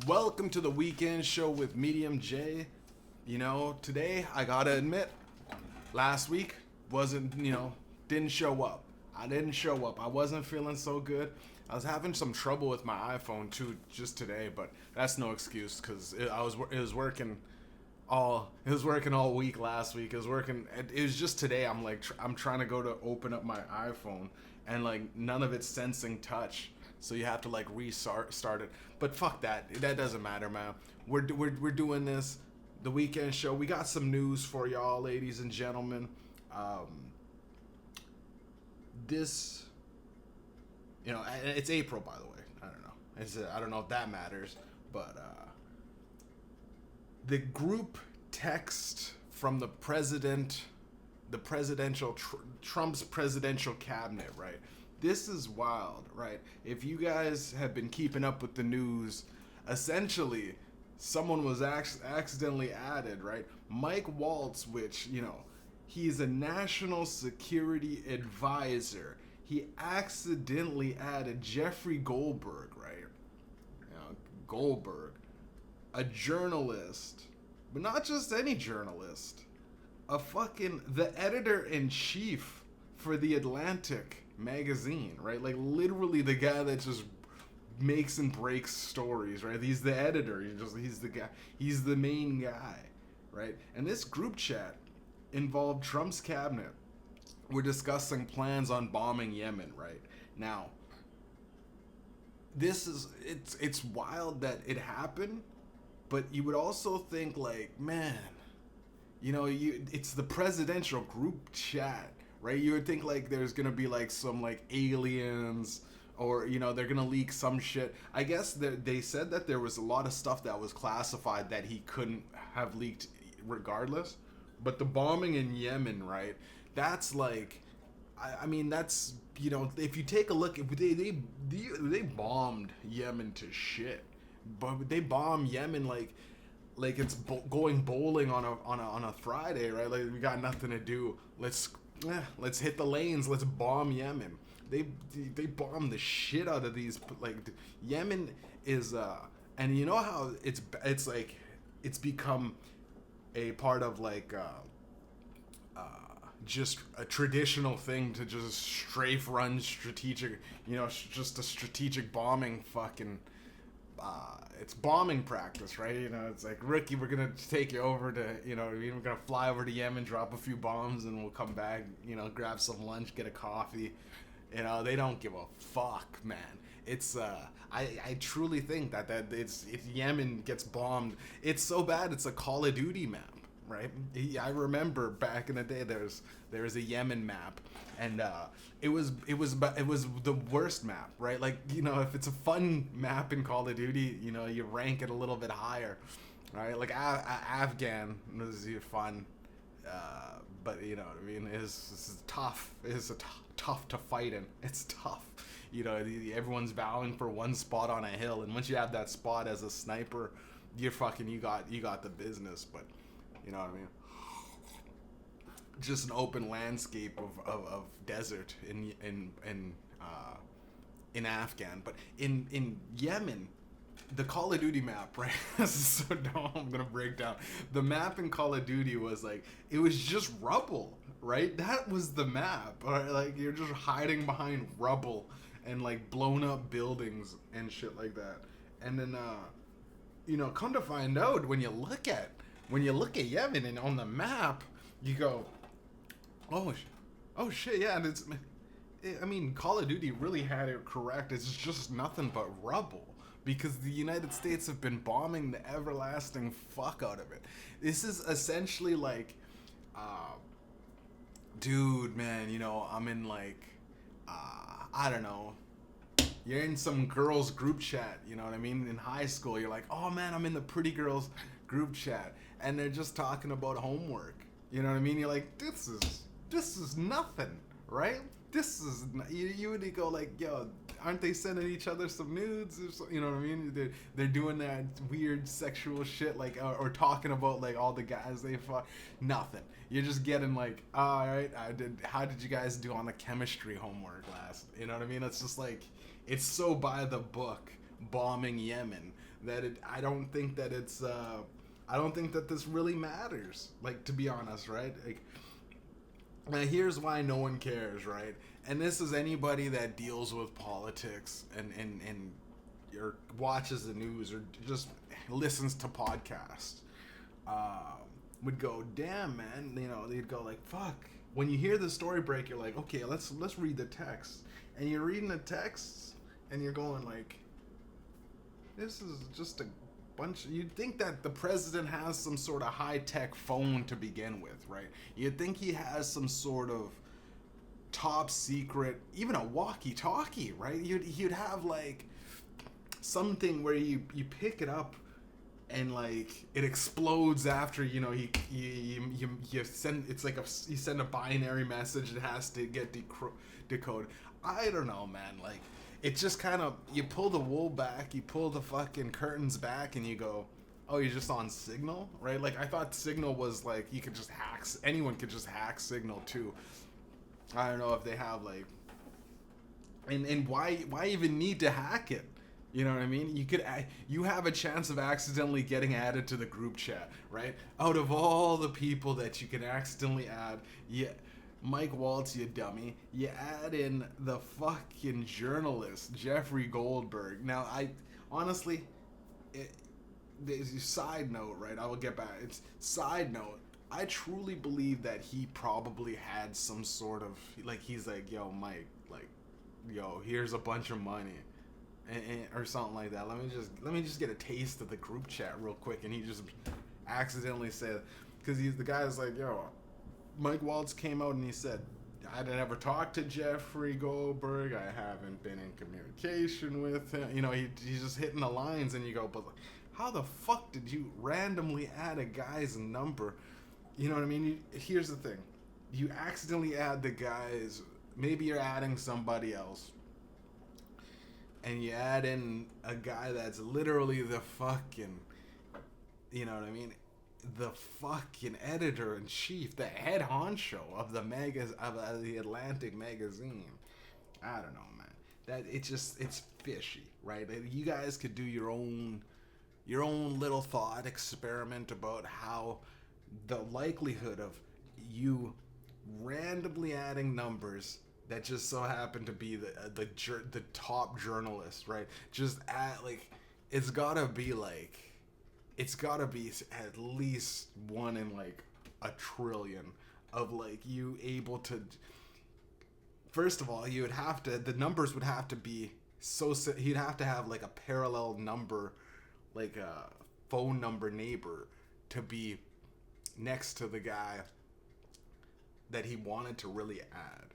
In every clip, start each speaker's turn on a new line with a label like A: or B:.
A: Welcome to the weekend show with Mediumjay. Today I gotta admit, last week wasn't, didn't show up. I didn't show up. I wasn't feeling so good. I was having some trouble with my iPhone too, just today, but that's no excuse because it was working all week last week. It was working. It was just today. I'm trying to go to open up my iPhone, and like none of it's sensing touch. So you have to like restart it. But fuck that. That doesn't matter, man. We're doing this. The weekend show. We got some news for y'all, ladies and gentlemen. This, it's April, by the way. I don't know. I don't know if that matters, but the group text from the Trump's presidential cabinet, right? This is wild, right? If you guys have been keeping up with the news, essentially, someone was accidentally added, right? Mike Waltz, which, he's a national security advisor. He accidentally added Jeffrey Goldberg, right? Goldberg, a journalist, but not just any journalist, the editor-in-chief for The Atlantic magazine, right? Like literally the guy that just makes and breaks stories, right? He's the editor. He's the guy. He's the main guy, right? And this group chat involved Trump's cabinet. We're discussing plans on bombing Yemen, right? Now, it's wild that it happened, but you would also think like, man, it's the presidential group chat, right? You would think like there's gonna be like some like aliens, or they're gonna leak some shit. I guess they said that there was a lot of stuff that was classified that he couldn't have leaked regardless. But the bombing in Yemen, right? That's like, I mean, that's if you take a look, they bombed Yemen to shit, but they bomb Yemen like it's going bowling on a Friday, right? Like we got nothing to do. Let's hit the lanes. Let's bomb Yemen. They bomb the shit out of these. Like Yemen is and you know how it's like it's become a part of like just a traditional thing to just strafe run strategic, just a strategic bombing fucking. It's bombing practice, right? It's like, Ricky, we're gonna take you over to, we're gonna fly over to Yemen, drop a few bombs, and we'll come back, grab some lunch, get a coffee. They don't give a fuck, man. It's I truly think that if Yemen gets bombed, it's so bad it's a Call of Duty map, right? I remember back in the day there was a Yemen map, and it was the worst map, right? Like, if it's a fun map in Call of Duty, you rank it a little bit higher, right? Like Afghan was fun, but what I mean, it's tough. It's tough to fight in. It's tough. Everyone's vowing for one spot on a hill, and once you have that spot as a sniper, you got the business. But you know what I mean? Just an open landscape of desert in Afghan, but in Yemen, the Call of Duty map, right? This is so dumb. I'm gonna break down. The map in Call of Duty was like, it was just rubble, right? That was the map. Right? Like you're just hiding behind rubble and like blown up buildings and shit like that. And then come to find out, when you look at Yemen and on the map, you go, oh shit, yeah. Call of Duty really had it correct. It's just nothing but rubble, because the United States have been bombing the everlasting fuck out of it. This is essentially like, dude, man, I'm in like, I don't know. You're in some girls group chat, you know what I mean? In high school, you're like, oh man, I'm in the pretty girls group chat, and they're just talking about homework. You know what I mean? You're like, this is nothing, right? You would go like, yo, aren't they sending each other some nudes? You know what I mean? They're doing that weird sexual shit, like, or talking about like all the guys they fuck. Nothing. You're just getting like, all right, how did you guys do on the chemistry homework last? You know what I mean? It's just like, it's so by the book, bombing Yemen, I don't think that it's I don't think that this really matters. Like, to be honest, right? Like, now here's why no one cares, right? And this is anybody that deals with politics and or watches the news or just listens to podcasts. Would go, damn, man. You know, they'd go like, fuck. When you hear the story break, you're like, okay, let's read the text. And you're reading the text, and you're going like, this is just a bunch. You'd think that the president has some sort of high-tech phone to begin with, right? You'd think he has some sort of top secret, even a walkie-talkie, right? You'd have like something where you pick it up and like it explodes after, you know, you send, it's like you send a binary message that has to get decoded. I don't know, man. Like, it just kind of, you pull the wool back, you pull the fucking curtains back, and you go, oh, you're just on Signal, right? Like, I thought Signal was like, you could just hack, anyone could just hack Signal too. I don't know if they have like, and why even need to hack it? You know what I mean? You have a chance of accidentally getting added to the group chat, right? Out of all the people that you can accidentally add, Mike Waltz, you dummy, you add in the fucking journalist Jeffrey Goldberg. Now, I honestly, there's a side note, right? I will get back. It's side note. I truly believe that he probably had some sort of, like, he's like, yo, Mike, like, yo, here's a bunch of money. Or something like that. Let me just get a taste of the group chat real quick. And he just accidentally said, because the guy's like, yo, Mike Waltz came out and he said, I never talked to Jeffrey Goldberg. I haven't been in communication with him. You know, he's just hitting the lines, and you go, but how the fuck did you randomly add a guy's number? You know what I mean? Here's the thing. You accidentally add the guy's, maybe you're adding somebody else, and you add in a guy that's literally the fucking, you know what I mean, the fucking editor-in-chief, the head honcho of the Atlantic magazine. I don't know, man. That it's fishy, right? You guys could do your own little thought experiment about how the likelihood of you randomly adding numbers that just so happen to be the top journalist, right? Just like, it's gotta be at least one in like a trillion of like you able to. First of all, the numbers would have to be so, he'd have to have like a parallel number, like a phone number neighbor, to be next to the guy that he wanted to really add.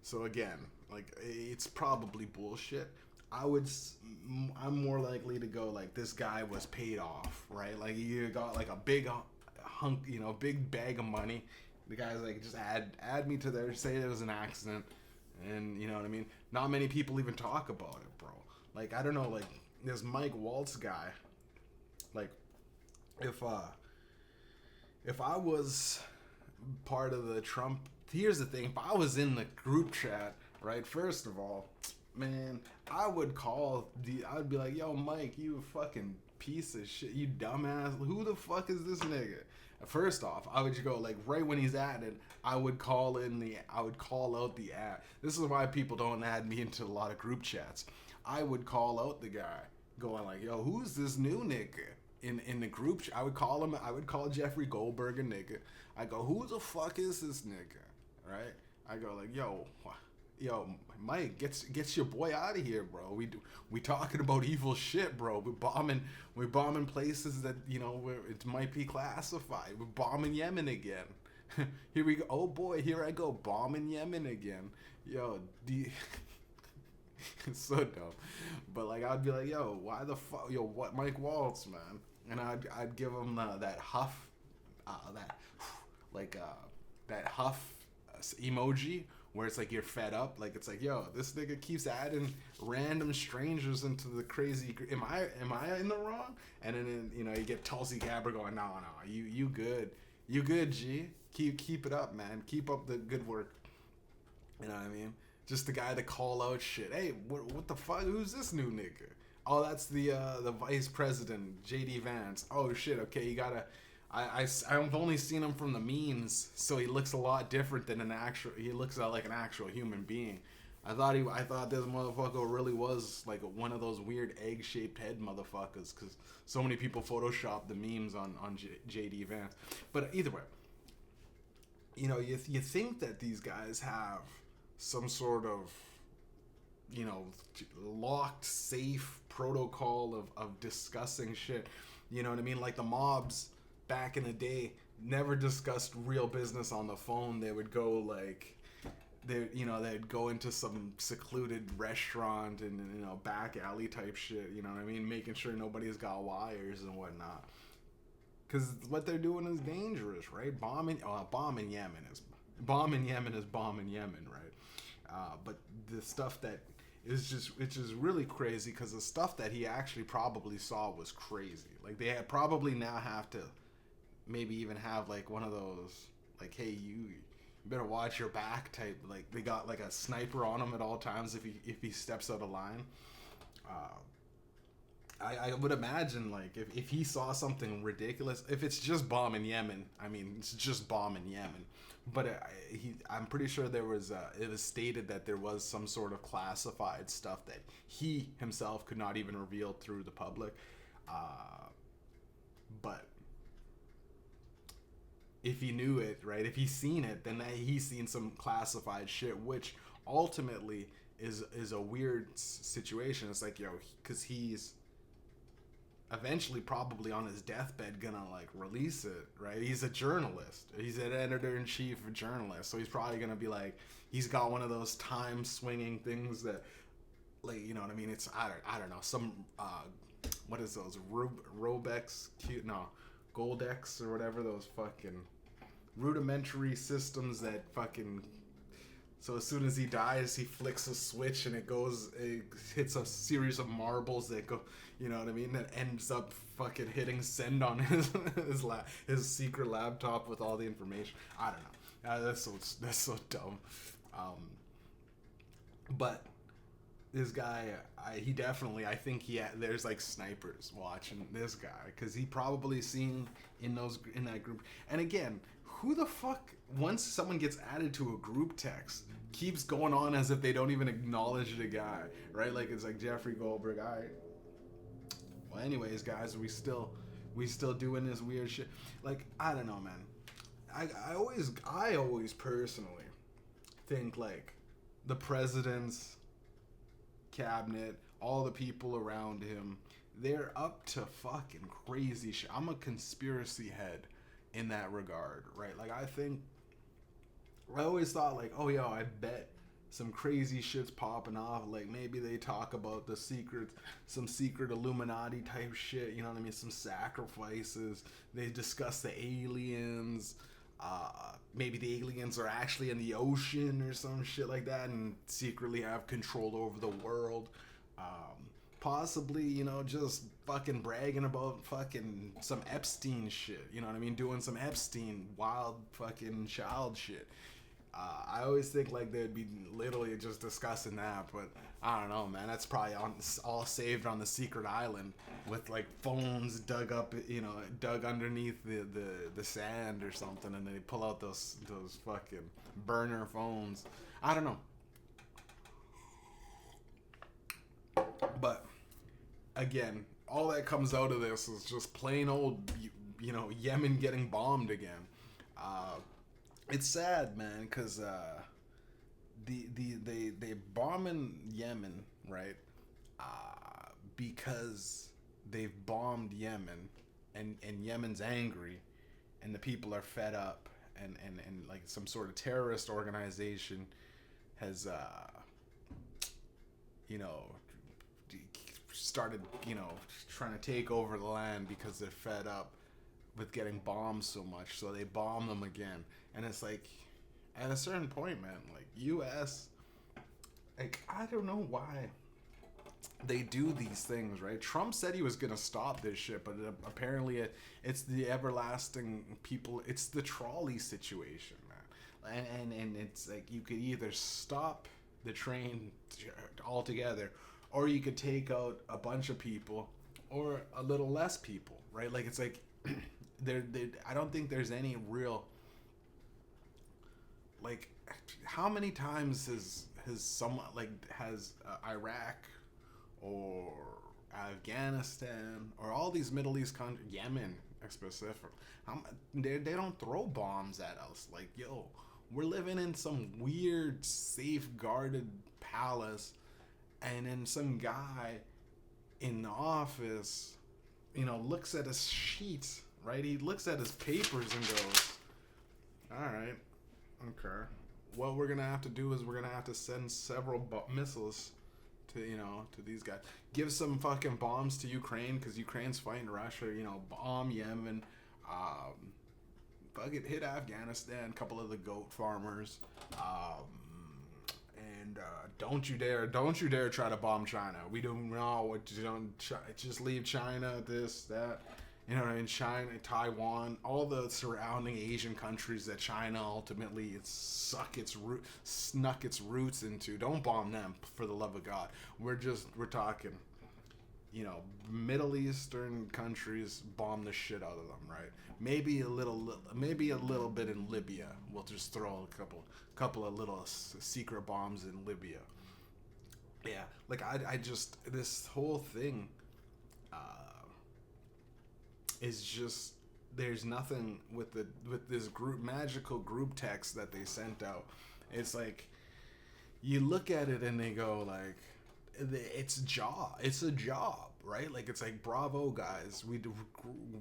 A: So again, like, it's probably bullshit. I'm more likely to go like, this guy was paid off, right? Like, you got like a big hunk, you know, big bag of money. The guy's like, just add me to there, say it was an accident, and you know what I mean? Not many people even talk about it, bro. Like, I don't know, like, this Mike Waltz guy, like, if I was part of the Trump, here's the thing, if I was in the group chat, right, first of all, man, I'd be like, yo, Mike, you fucking piece of shit, you dumbass, who the fuck is this nigga? First off, I would just go, like, right when he's added, I would call out the ad. This is why people don't add me into a lot of group chats. I would call out the guy, going like, yo, who's this new nigga? In the group, I would call Jeffrey Goldberg a nigga. I go, who the fuck is this nigga? Right? I go like, yo, Mike, gets your boy out of here, bro. We talking about evil shit, bro. We're bombing places that, you know, where it might be classified. We're bombing Yemen again. Here we go. Oh boy, here I go, bombing Yemen again. Yo, it's so dumb. But like, I'd be like, yo, why the fuck, yo, what, Mike Waltz, man? And I'd give him that huff, that huff emoji where it's like you're fed up. Like, it's like, yo, this nigga keeps adding random strangers into the crazy. Am I in the wrong? And then, you know, you get Tulsi Gabbard going, no, you good, G. Keep it up, man. Keep up the good work. You know what I mean? Just the guy to call out shit. Hey, what the fuck? Who's this new nigga? Oh, that's the vice president, JD Vance. Oh shit. Okay, you gotta. I've only seen him from the memes, so he looks a lot different than an actual. He looks like an actual human being. I thought this motherfucker really was like one of those weird egg-shaped head motherfuckers, because so many people Photoshop the memes on JD Vance. But either way, you think that these guys have some sort of, locked safe protocol of discussing shit. You know what I mean? Like the mobs back in the day never discussed real business on the phone. They would go like they'd go into some secluded restaurant and back alley type shit, you know what I mean, making sure nobody's got wires and whatnot, because what they're doing is dangerous, right? Bomb in Yemen is bomb in Yemen, right? But the stuff that is just, it's just really crazy, because the stuff that he actually probably saw was crazy. Like they probably now have to maybe even have like one of those, like, hey, you better watch your back type. Like they got like a sniper on him at all times if he steps out of line. I would imagine, like, if he saw something ridiculous, if it's just bomb in Yemen, I mean, it's just bomb in Yemen. But I'm pretty sure it was stated that there was some sort of classified stuff that he himself could not even reveal through the public. But if he knew it, right, if he's seen it, then he's seen some classified shit, which ultimately is a weird situation. It's like, because he's eventually probably on his deathbed gonna like release it, right? He's a journalist. He's an editor-in-chief, a journalist, so he's probably gonna be like, he's got one of those time swinging things that, like, you know what I mean? It's I don't know, some what is those Goldex or whatever, those fucking rudimentary systems that fucking. So as soon as he dies, he flicks a switch and it hits a series of marbles that go, you know what I mean? That ends up fucking hitting send on his secret laptop with all the information. I don't know. That's so dumb. But this guy, I think there's like snipers watching this guy, because he probably seen in that group. And again, who the fuck, once someone gets added to a group text, keeps going on as if they don't even acknowledge the guy, right? Like it's like Jeffrey Goldberg. Well, anyways, guys, we still doing this weird shit. Like, I don't know, man. I always personally think like the president's cabinet, all the people around him, they're up to fucking crazy shit. I'm a conspiracy head in that regard, right? Like I always thought like, oh yo, I bet some crazy shit's popping off. Like maybe they talk about some secret Illuminati type shit, you know what I mean? Some sacrifices. They discuss the aliens. Maybe the aliens are actually in the ocean or some shit like that and secretly have control over the world. Possibly, just fucking bragging about fucking some Epstein shit, you know what I mean? Doing some Epstein wild fucking child shit. I always think like they'd be literally just discussing that, but I don't know, man. That's probably all saved on the secret island with like phones dug underneath the sand or something, and they pull out those fucking burner phones. I don't know. But again, all that comes out of this is just plain old, Yemen getting bombed again. It's sad, man, because they bombing Yemen, right? Because they've bombed Yemen, and Yemen's angry, and the people are fed up, and like some sort of terrorist organization has started trying to take over the land because they're fed up with getting bombed so much, so they bomb them again. And it's like, at a certain point, man, like US, like I don't know why they do these things, right? Trump said he was gonna stop this shit, but apparently it's the everlasting people. It's the trolley situation, man. And it's like you could either stop the train altogether, or you could take out a bunch of people, or a little less people, right? Like it's like there. I don't think there's any real like. How many times has someone like has Iraq or Afghanistan or all these Middle East countries, Yemen specifically, they don't throw bombs at us. Like, yo, we're living in some weird safeguarded palace, and then some guy in the office, looks at his sheets, right? He looks at his papers and goes, all right, okay. What we're gonna have to do is we're gonna have to send several missiles to these guys. Give some fucking bombs to Ukraine because Ukraine's fighting Russia. Bomb Yemen. Fuck it, hit Afghanistan. A couple of the goat farmers. And don't you dare try to bomb China. We don't know what you don't. Just leave China. This, that. In China, Taiwan, all the surrounding Asian countries that China ultimately snuck its roots into. Don't bomb them, for the love of God. We're talking, Middle Eastern countries, bomb the shit out of them, right? Maybe a little bit in Libya. We'll just throw a couple of little secret bombs in Libya. Yeah, like I just, this whole thing. Is just, there's nothing with this magical group text that they sent out. It's like, you look at it and they go like, it's a job, right? Like, it's like, bravo guys,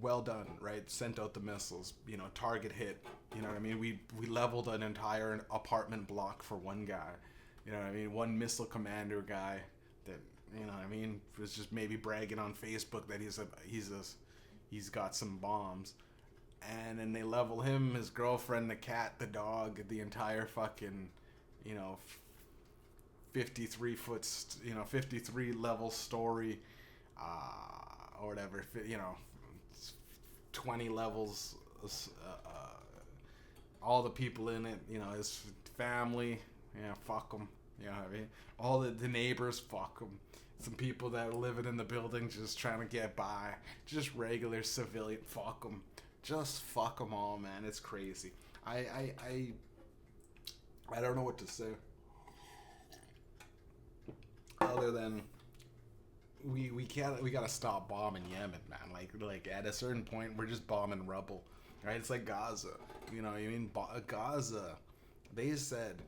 A: well done, right? Sent out the missiles, target hit, you know what I mean? We leveled an entire apartment block for one guy, you know what I mean? One missile commander guy that, was just maybe bragging on Facebook that he's got some bombs, and then they level him, his girlfriend, the cat, the dog, the entire fucking, 53 level story, or whatever, 20 levels, all the people in it, his family, fuck them, you know what I mean? All the neighbors, fuck them. Some people that are living in the building just trying to get by. Just regular civilian. Fuck them. Just fuck them all, man. It's crazy. I don't know what to say. Other than we gotta stop bombing Yemen, man. Like at a certain point we're just bombing rubble. Right? It's like Gaza. Gaza. They said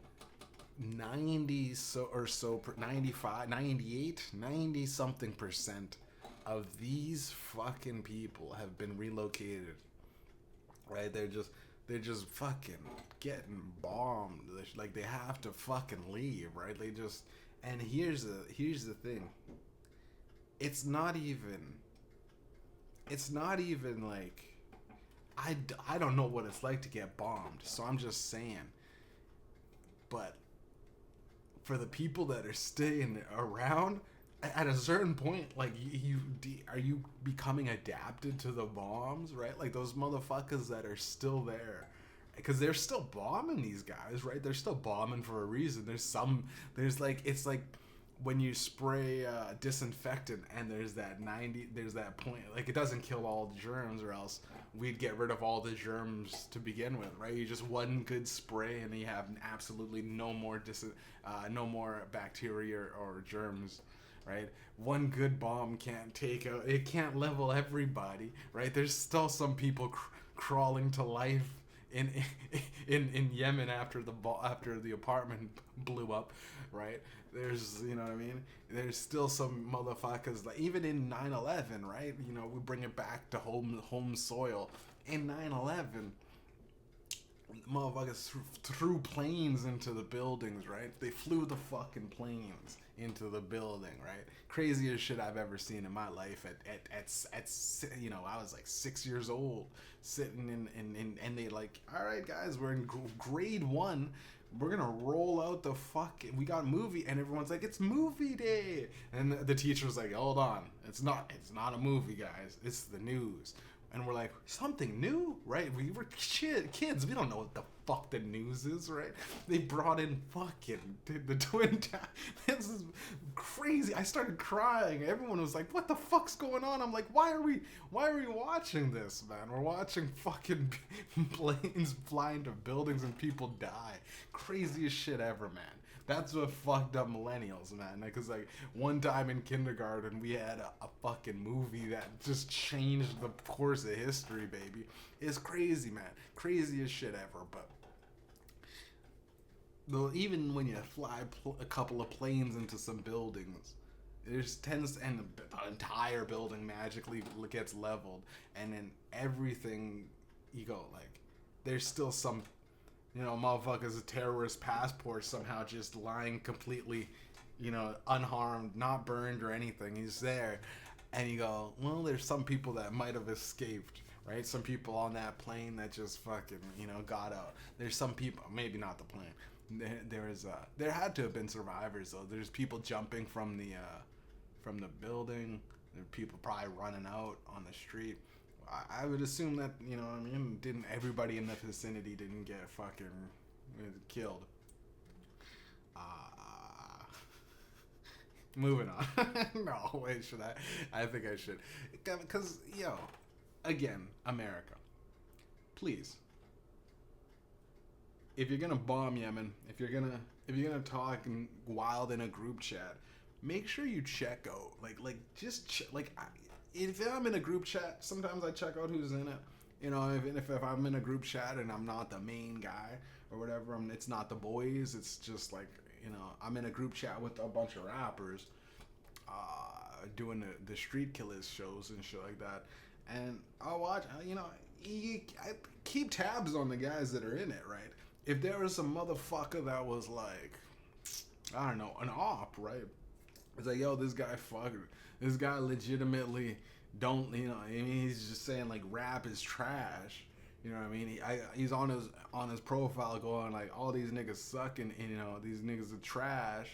A: 90 95, 98, 90 something percent of these fucking people have been relocated, right? They're just fucking getting bombed. Like, they have to fucking leave, right? And here's the thing. It's not even like, I don't know what it's like to get bombed, so I'm just saying. But for the people that are staying around, at a certain point, like, are you becoming adapted to the bombs, right? Like, those motherfuckers that are still there, because they're still bombing these guys, right? They're still bombing for a reason. It's like when you spray disinfectant and there's that point, like, it doesn't kill all the germs, or else we'd get rid of all the germs to begin with, right? You just one good spray and you have absolutely no more bacteria or germs, right? One good bomb can't level everybody, right? There's still some people crawling to life in Yemen after the apartment blew up, right? There's, you know what I mean? There's still some motherfuckers, like, even in 9/11, right? We bring it back to home soil. In 9/11, motherfuckers threw planes into the buildings, right? They flew the fucking planes into the building, right? Craziest shit I've ever seen in my life. I was like 6 years old, sitting in and they like, all right, guys, we're in grade 1. We're gonna roll out we got movie, and everyone's like, it's movie day, and the teacher's like, hold on, it's not a movie, guys, it's the news. and we're like, something new, right? We were kids. We don't know what the fuck the news is, right? They brought in fucking the Twin Towers. This is crazy. I started crying. Everyone was like, what the fuck's going on? I'm like, why are we watching this, man? We're watching fucking planes fly into buildings and people die. Craziest shit ever, man. That's what fucked up millennials, man. Because, like, one time in kindergarten, we had a fucking movie that just changed the course of history, baby. It's crazy, man. Craziest shit ever. But though, even when you fly a couple of planes into some buildings, there's tends and the entire building magically gets leveled, and then everything you go like, there's still some, motherfuckers, a terrorist passport somehow just lying completely, unharmed, not burned or anything. He's there. And you go, well, there's some people that might have escaped, right? Some people on that plane that just fucking, got out. There's some people, maybe not the plane. There had to have been survivors, though. There's people jumping from the building. There are people probably running out on the street. I would assume that, didn't everybody in the vicinity didn't get fucking killed. Moving on. No, wait, should I? I think I should. Because, again, America. Please. If you're gonna bomb Yemen, if you're gonna talk wild in a group chat, make sure you check out. If I'm in a group chat, sometimes I check out who's in it. If I'm in a group chat and I'm not the main guy or whatever, it's not the boys. It's just like, I'm in a group chat with a bunch of rappers, doing the Street Killers shows and shit like that. And I'll watch, I keep tabs on the guys that are in it, right? If there was some motherfucker that was like, I don't know, an op, right? It's like, yo, this guy legitimately don't, he's just saying like rap is trash. You know what I mean? He's on his profile going like, all these niggas suck and these niggas are trash.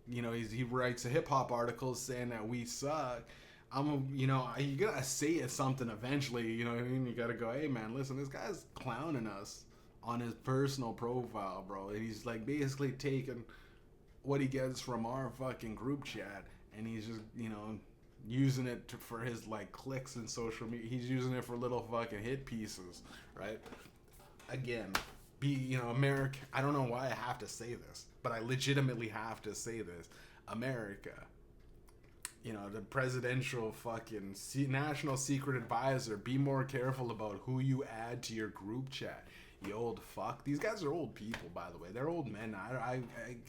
A: He writes a hip hop article saying that we suck. You gotta say something eventually. You know what I mean? You gotta go, hey man, listen, this guy's clowning us on his personal profile, bro. And he's like basically taking what he gets from our fucking group chat, and he's just using it for his like clicks in social media. He's using it for little fucking hit pieces, right? Again, America. I don't know why I have to say this, but I legitimately have to say this. America, the presidential fucking national secret advisor, be more careful about who you add to your group chat. You old fuck. These guys are old people, by the way. They're old men.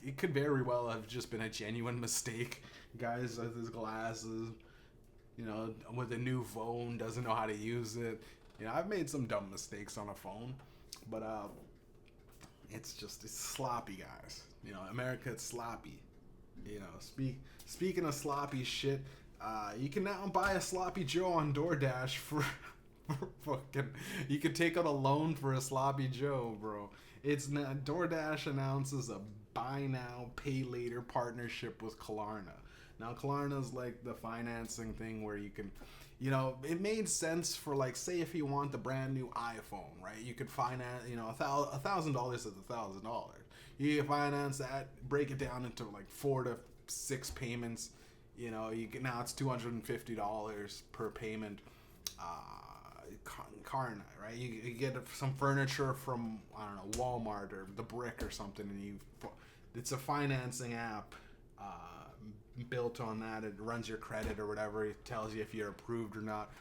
A: It could very well have just been a genuine mistake. Guys with his glasses, with a new phone, doesn't know how to use it. I've made some dumb mistakes on a phone, but it's sloppy, guys. America, it's sloppy. Speaking of sloppy shit, you can now buy a sloppy Joe on DoorDash for fucking. You could take out a loan for a sloppy Joe, bro. It's not. DoorDash announces a buy now, pay later partnership with Klarna. Now, Klarna's like the financing thing where you can, it made sense for like, say if you want the brand new iPhone, right? You could finance, $1,000 is $1,000. You can finance that, break it down into like 4 to 6 payments. Now it's $250 per payment. Klarna, right? You get some furniture from, I don't know, Walmart or The Brick or something, and it's a financing app built on that. It runs your credit or whatever. It tells you if you're approved or not.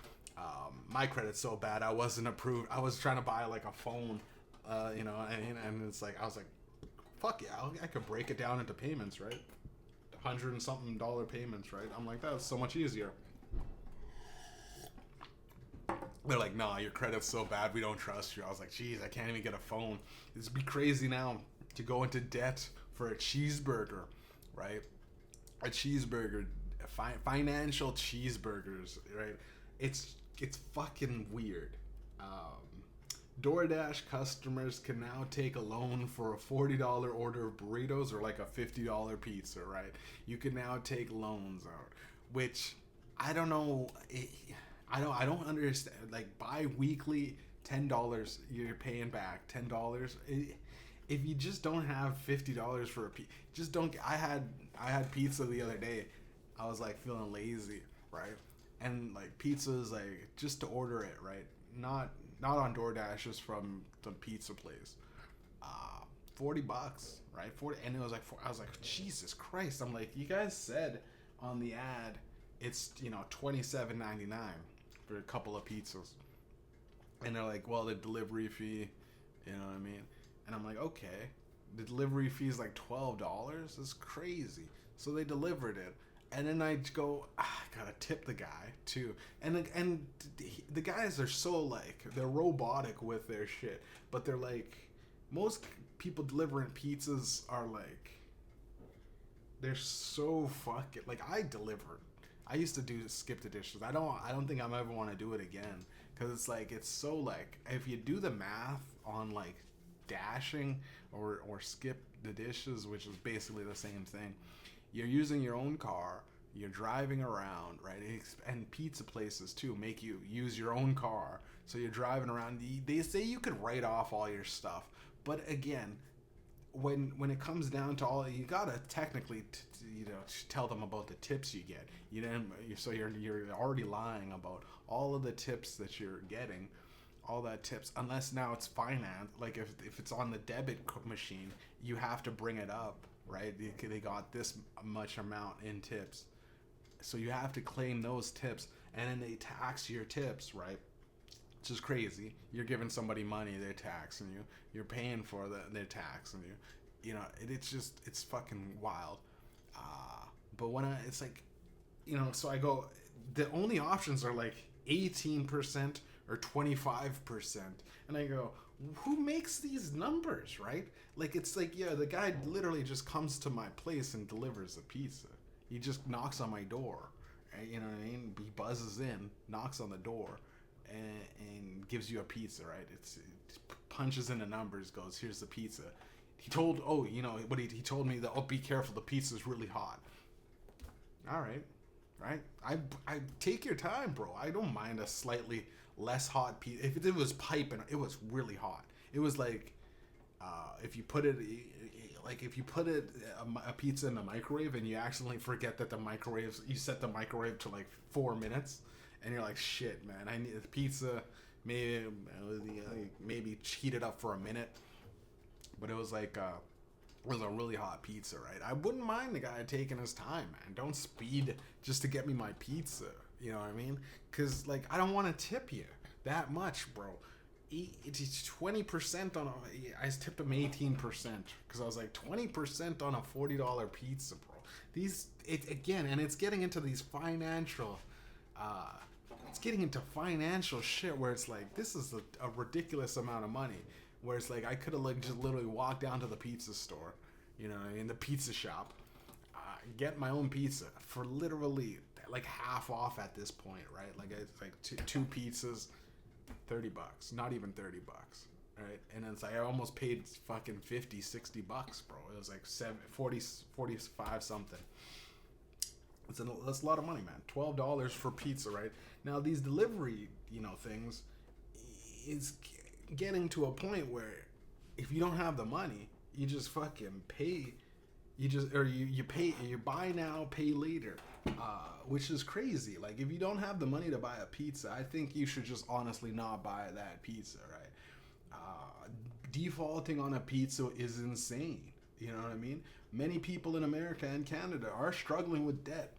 A: My credit's so bad, I wasn't approved. I was trying to buy like a phone, and it's like, I was like, fuck yeah, I could break it down into payments, right? $100 and something payments, right? I'm like, that's so much easier. They're like, nah, your credit's so bad, we don't trust you. I was like, geez, I can't even get a phone. It'd be crazy now to go into debt for a cheeseburger, right? A cheeseburger, financial cheeseburgers, right? It's fucking weird. DoorDash customers can now take a loan for a $40 order of burritos or like a $50 pizza, right? You can now take loans out, which I don't know. I don't understand. Like bi-weekly $10 you're paying back $10. If you just don't have $50 for a pizza, just don't. I had pizza the other day. I was like feeling lazy, right? And like pizza is like just to order it, right? Not on DoorDash, just from the pizza place. $40, right? 40, and it was like I was like, Jesus Christ! I'm like, you guys said on the ad, it's $27.99 for a couple of pizzas, and they're like, well, the delivery fee, you know what I mean? And I'm like, okay, the delivery fee is like $12. That's crazy. So they delivered it, and then I go, I gotta tip the guy too. And the guys are so like they're robotic with their shit, but they're like most people delivering pizzas are like they're so fucking like I delivered. I used to skip the dishes. I don't think I'm ever want to do it again because it's like it's so like if you do the math on like dashing or skip the dishes, which is basically the same thing. You're using your own car, you're driving around, right? And pizza places too make you use your own car, so you're driving around. They say you could write off all your stuff, but again, when it comes down to all, you gotta technically tell them about the tips you get. So you're already lying about all of the tips that you're getting, all that tips, unless now it's finance. Like if it's on the debit machine, you have to bring it up, right? They got this much amount in tips, so you have to claim those tips, and then they tax your tips, right? Which is crazy. You're giving somebody money, they're taxing you. You're paying for they're taxing you. It's fucking wild. But it's like, so I go, the only options are like 18% or 25%. And I go, who makes these numbers, right? Like, it's like, yeah, the guy literally just comes to my place and delivers a pizza. He just knocks on my door, right? You know what I mean? He buzzes in, knocks on the door, and gives you a pizza, right? It punches in the numbers, goes, here's the pizza. He told me that, oh, be careful, the pizza's really hot. All right. I take your time, bro. I don't mind a slightly less hot pizza. If it was piping, it was really hot. It was like, if you put a pizza in the microwave and you accidentally forget that you set the microwave to like 4 minutes, and you're like, shit, man, I need the pizza. Maybe heat it up for a minute, but it was like it was a really hot pizza, right? I wouldn't mind the guy taking his time, man. Don't speed just to get me my pizza. You know what I mean? Because like I don't want to tip you that much, bro. It's 20% on I tipped him 18% because I was like 20% on a $40 pizza, bro. And it's getting into these financial. It's getting into financial shit where it's like this is a ridiculous amount of money. Where it's like I could have like just literally walked down to the pizza store, in the pizza shop, get my own pizza for literally like half off at this point, right? Like it's like two pizzas, $30, not even $30, right? And it's like I almost paid fucking $50-$60, bro. It was like 45 something. That's a lot of money, man. $12 for pizza, right? Now these delivery, things is getting to a point where if you don't have the money, you just fucking pay. You pay. You buy now, pay later, which is crazy. Like if you don't have the money to buy a pizza, I think you should just honestly not buy that pizza, right? Defaulting on a pizza is insane. You know what I mean? Many people in America and Canada are struggling with debt.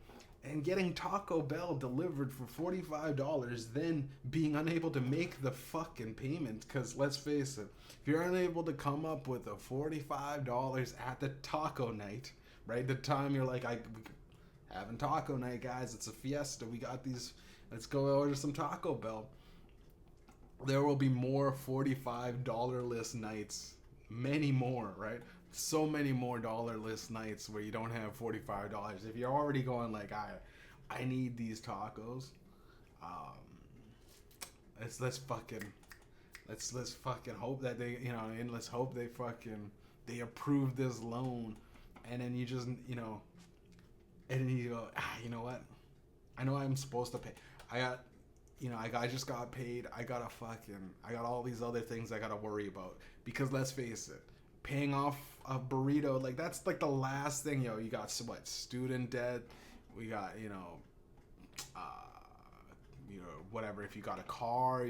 A: And getting Taco Bell delivered for $45, then being unable to make the fucking payment. Because let's face it, if you're unable to come up with a $45 at the taco night, right? The time you're like, having taco night, guys. It's a fiesta. We got these. Let's go order some Taco Bell. There will be more $45 nights. Many more, right? So many more dollarless nights where you don't have $45. If you're already going like I need these tacos, let's fucking hope that they and let's hope they approve this loan, and then you just and then you go you know what, I know I'm supposed to pay. I just got paid. I got all these other things I gotta worry about. Because let's face it, paying off a burrito, like that's like the last thing, you got what, student debt, we got, uh, whatever, if you got a car,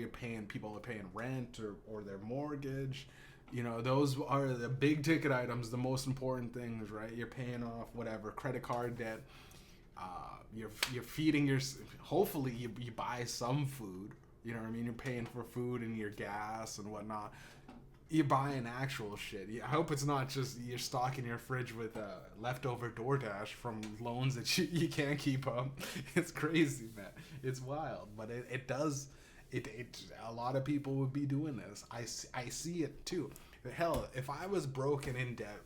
A: people are paying rent or their mortgage. Those are the big ticket items, the most important things, right? You're paying off whatever, credit card debt. You're feeding hopefully you buy some food. You know what I mean? You're paying for food and your gas and whatnot. You're buying actual shit. I hope it's not just you're stocking your fridge with leftover DoorDash from loans that you can't keep up. It's crazy, man. It's wild, but it does. A lot of people would be doing this. I see it too. Hell, if I was broken in debt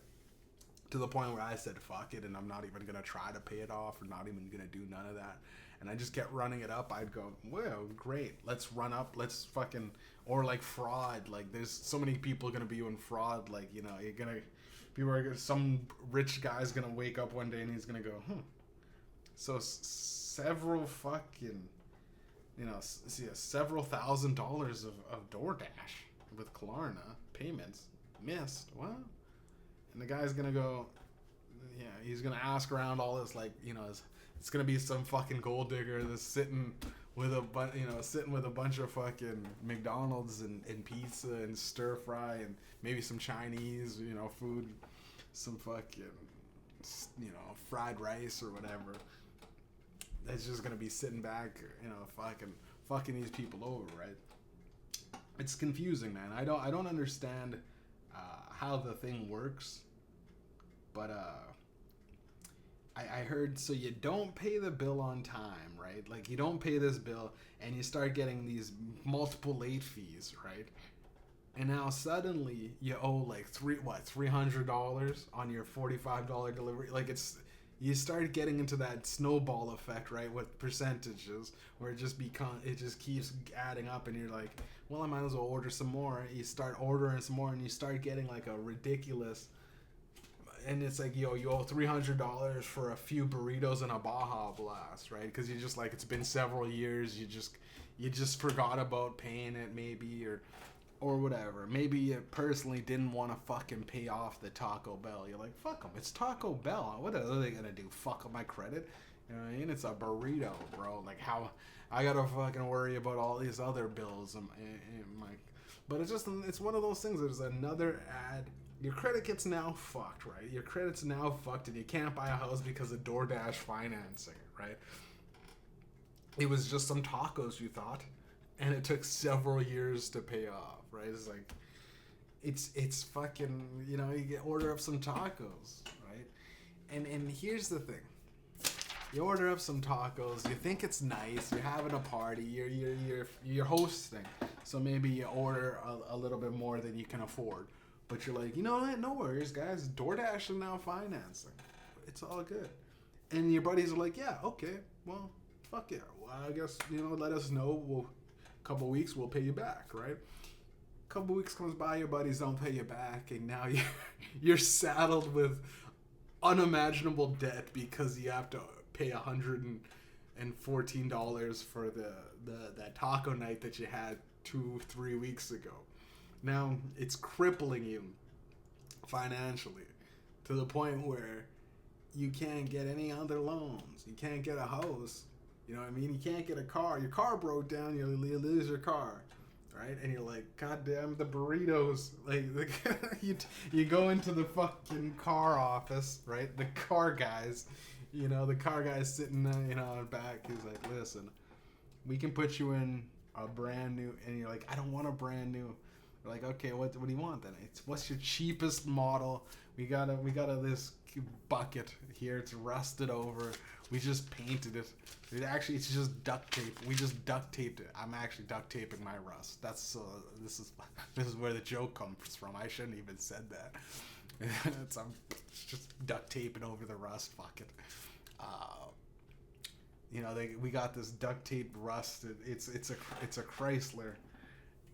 A: to the point where I said fuck it and I'm not even gonna try to pay it off or not even gonna do none of that, and I just kept running it up, I'd go, well, great, let's run up, let's fucking, or like fraud, like there's so many people gonna be doing fraud, like, some rich guy's gonna wake up one day and he's gonna go, so several fucking, several $1,000s of DoorDash with Klarna payments missed, what? And the guy's gonna go, he's gonna ask around all this, like, it's gonna be some fucking gold digger that's sitting with a bunch of fucking McDonald's and pizza and stir fry and maybe some Chinese, food, some fucking, fried rice or whatever. That's just gonna be sitting back, fucking these people over, right? It's confusing, man. I don't understand how the thing works, but I heard, so you don't pay the bill on time, right? Like, you don't pay this bill and you start getting these multiple late fees, right? And now suddenly you owe like $300 on your $45 delivery. Like, you start getting into that snowball effect, right? With percentages where it just keeps adding up, and you're like, well, I might as well order some more. You start ordering some more and you start getting like a ridiculous, and it's like, you owe $300 for a few burritos and a Baja Blast, right? Because you just, like, it's been several years. You just forgot about paying it, maybe, or whatever. Maybe you personally didn't want to fucking pay off the Taco Bell. You're like, fuck them. It's Taco Bell. What are they gonna do? Fuck up my credit? You know what I mean? It's a burrito, bro. Like, how I gotta fucking worry about all these other bills. And like, but it's one of those things. There's another ad. Your credit gets now fucked, right? Your credit's now fucked and you can't buy a house because of DoorDash financing, right? It was just some tacos, you thought, and it took several years to pay off, right? It's like, it's fucking, you order up some tacos, right? And here's the thing. You order up some tacos, you think it's nice, you're having a party, you're hosting, so maybe you order a little bit more than you can afford. But you're like, you know what? No worries, guys. DoorDash is now financing. It's all good. And your buddies are like, yeah, okay. Well, fuck yeah. Well, I guess, let us know. A couple weeks, we'll pay you back, right? A couple weeks comes by, your buddies don't pay you back, and now you're saddled with unimaginable debt because you have to pay $114 for that taco night that you had 2-3 weeks ago. Now, it's crippling you financially to the point where you can't get any other loans. You can't get a house. You know what I mean? You can't get a car. Your car broke down. You lose your car, right? And you're like, God damn, the burritos. Like, you go into the fucking car office, right? The car guys, the car guy's sitting, in the back. He's like, listen, we can put you in a brand new, and you're like, I don't want a brand new. Like, okay, what do you want then? What's your cheapest model? We got this bucket here. It's rusted over. We just painted it. It's just duct tape. We just duct taped it. I'm actually duct taping my rust. This is where the joke comes from. I shouldn't even said that. It's just duct taping over the rust. Fuck it. We got this duct tape rust. It's a Chrysler.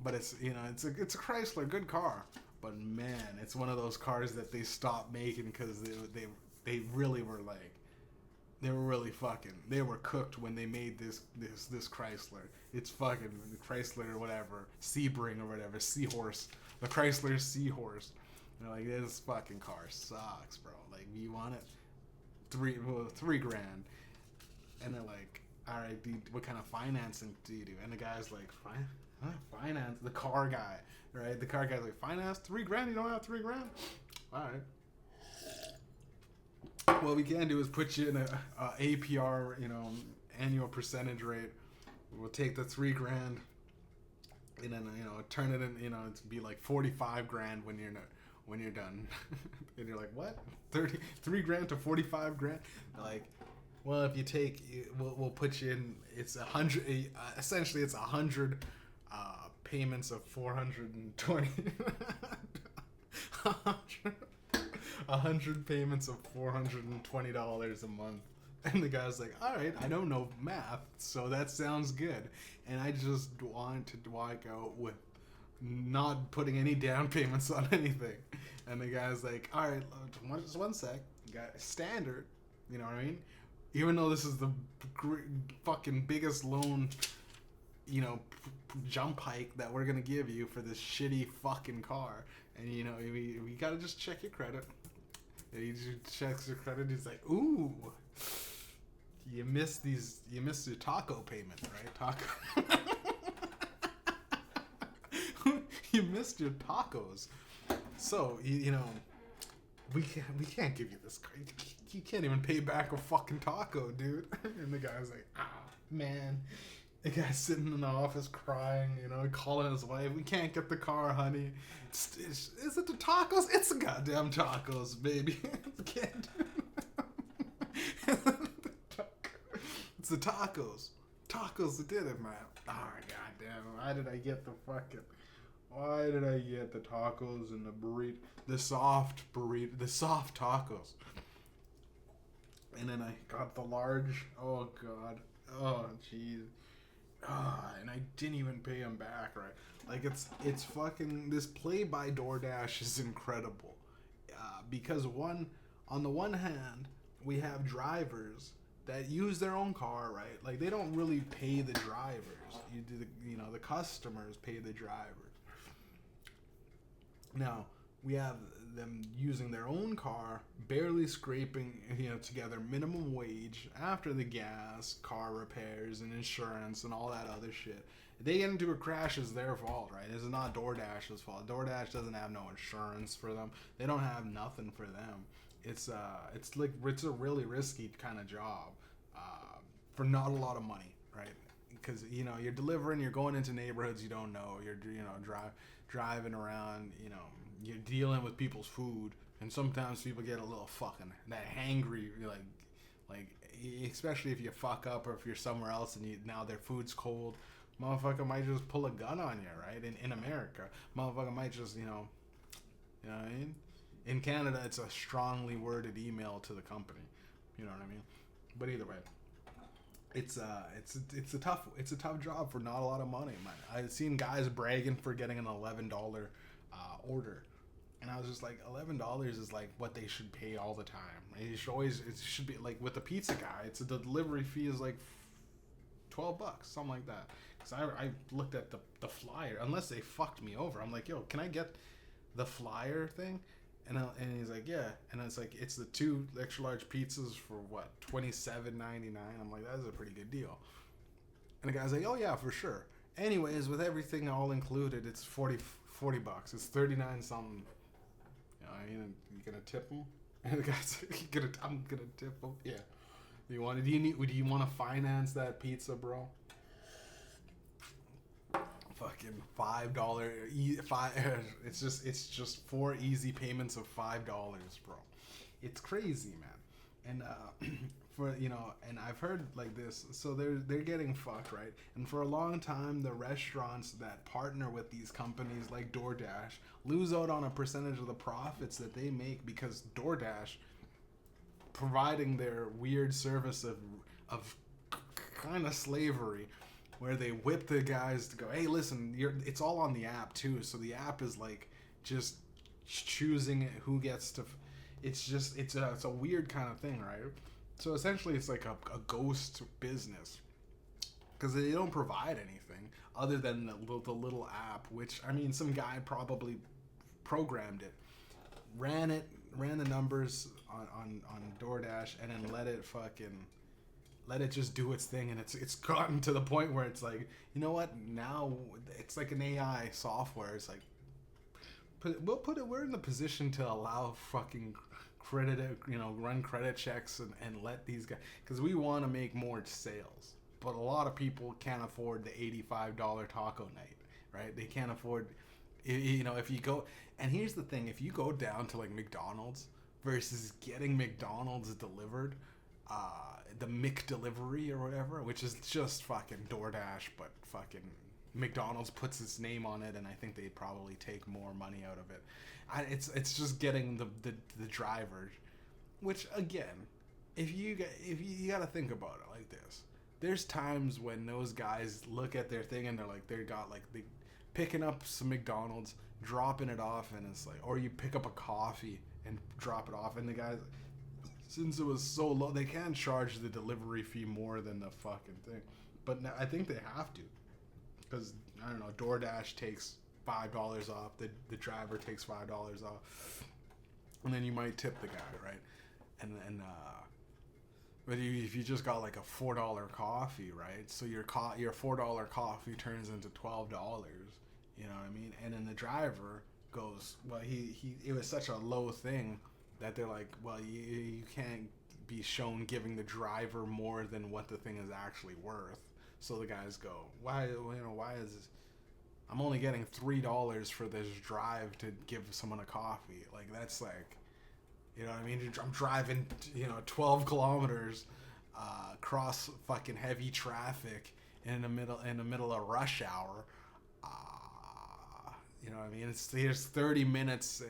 A: But it's a Chrysler, good car. But man, it's one of those cars that they stopped making because they really were like, They were cooked when they made this Chrysler. It's fucking Chrysler or whatever, Sebring or whatever, Seahorse, the Chrysler Seahorse. They're like, this fucking car sucks, bro. Like, you want it? $3 grand. And they're like, all right, dude, what kind of financing do you do? And the guy's like, finance, the car guy, right? The car guy's like, finance $3 grand? You don't have $3 grand? All right. What we can do is put you in a APR, annual percentage rate. We'll take the $3 grand, and then turn it in. It's be like 45 grand when you're done. And you're like, what? 3 grand to 45 grand? Like, well, if you take, we'll put you in. It's 100. Essentially, it's 100 payments of 420. 100 payments of $420 a month. And the guy's like, all right, I don't know math, so that sounds good. And I just wanted to walk out with not putting any down payments on anything. And the guy's like, all right, just one sec. Standard, you know what I mean? Even though this is the fucking biggest loan, jump hike that we're going to give you for this shitty fucking car. And, we got to just check your credit. And he just checks your credit. He's like, ooh, you missed your taco payment, right? Taco. You missed your tacos. So, we can't give you this car. You can't even pay back a fucking taco, dude. And the guy's like, man. The guy's sitting in the office crying, calling his wife. We can't get the car, honey. Is it the tacos? It's the goddamn tacos, baby. It's the tacos. Tacos that did it, man. Oh, goddamn. Why did I get the tacos and the burrito? The soft tacos. And then I got the large. Oh, God. Oh, jeez. And I didn't even pay him back, right? Like, it's fucking, this play by DoorDash is incredible. Because on the one hand, we have drivers that use their own car, right? Like, they don't really pay the drivers. The customers pay the drivers. Now, we have them using their own car, barely scraping together minimum wage after the gas, car repairs, and insurance and all that other shit. If they get into a crash, it's their fault, right? It's not DoorDash's fault. DoorDash doesn't have no insurance for them. They don't have nothing for them. It's a really risky kind of job for not a lot of money, right? Because you're delivering, you're going into neighborhoods you don't know, you're driving around, you're dealing with people's food, and sometimes people get a little fucking that hangry, like especially if you fuck up or if you're somewhere else and now their food's cold. Motherfucker might just pull a gun on you, right? In America, motherfucker might just, you know what I mean? In Canada, it's a strongly worded email to the company. You know what I mean? But either way, it's a tough job for not a lot of money, man. I've seen guys bragging for getting an $11 order, and I was just like, $11 is like what they should pay all the time. Right? It should be like with the pizza guy. The delivery fee is like $12, something like that. Because I looked at the flyer, unless they fucked me over. I'm like, yo, can I get the flyer thing? And he's like, yeah. And it's like, it's the 2 extra large pizzas for what, $27.99. I'm like, that's a pretty good deal. And the guy's like, oh yeah, for sure. Anyways, with everything all included, it's $40. It's 39 something. You know, you gonna tip him? And the guy's like, I'm gonna tip him. Yeah. Do you want to finance that pizza, bro? Fucking $5. It's just 4 easy payments of $5, bro. It's crazy, man. And and I've heard like this. So they're getting fucked, right? And for a long time, the restaurants that partner with these companies like DoorDash lose out on a percentage of the profits that they make because DoorDash, providing their weird service of kind of slavery, where they whip the guys to go, hey, listen, it's all on the app too. So the app is like just choosing who gets to. It's a weird kind of thing, right? So essentially, it's like a ghost business because they don't provide anything other than the little app. Which I mean, some guy probably programmed it, ran the numbers on DoorDash, and then let it just do its thing. And it's gotten to the point where it's like, you know what? Now it's like an AI software. It's like, we're in the position to allow fucking credit, run credit checks and let these guys, because we want to make more sales. But a lot of people can't afford the $85 taco night, right? They can't afford, if you go, and here's the thing, if you go down to like McDonald's versus getting McDonald's delivered, the McDelivery or whatever, which is just fucking DoorDash, but fucking McDonald's puts its name on it, and I think they probably take more money out of it. It's just getting the drivers, which again, if you got to think about it like this, there's times when those guys look at their thing and they picking up some McDonald's, dropping it off, and it's like, or you pick up a coffee and drop it off, and the guys, since it was so low, they can't charge the delivery fee more than the fucking thing. But now, I think they have to, because I don't know, DoorDash takes $5 off, the driver takes $5 off, and then you might tip the guy, right? And but if you just got like a $4 coffee, right? So your $4 coffee turns into $12. You know what I mean? And then the driver goes, well, it was such a low thing that they're like, well, you can't be shown giving the driver more than what the thing is actually worth. So the guys go, why is this? I'm only getting $3 for this drive to give someone a coffee. Like, that's like, you know what I mean? I'm driving, 12 kilometers across fucking heavy traffic in the middle of rush hour. You know what I mean? Here's 30 minutes